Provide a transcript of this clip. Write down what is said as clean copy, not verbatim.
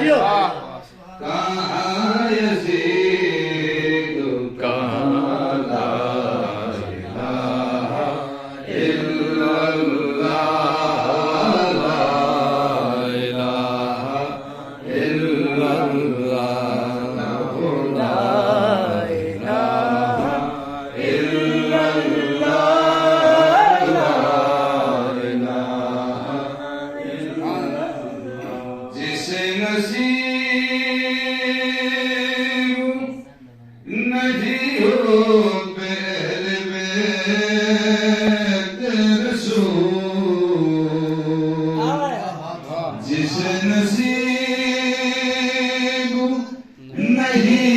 बोलियो कहाँ यज़ीद कहाँ ला इलाहा इल्लल्लाह ला इलाहा इल्लल्लाह ला इलाहा इल्लल्लाह ला इलाहा इल्लल्लाह जिसे नसीब नहीं हो पहले बैत रसूल जिसे नसीब नहीं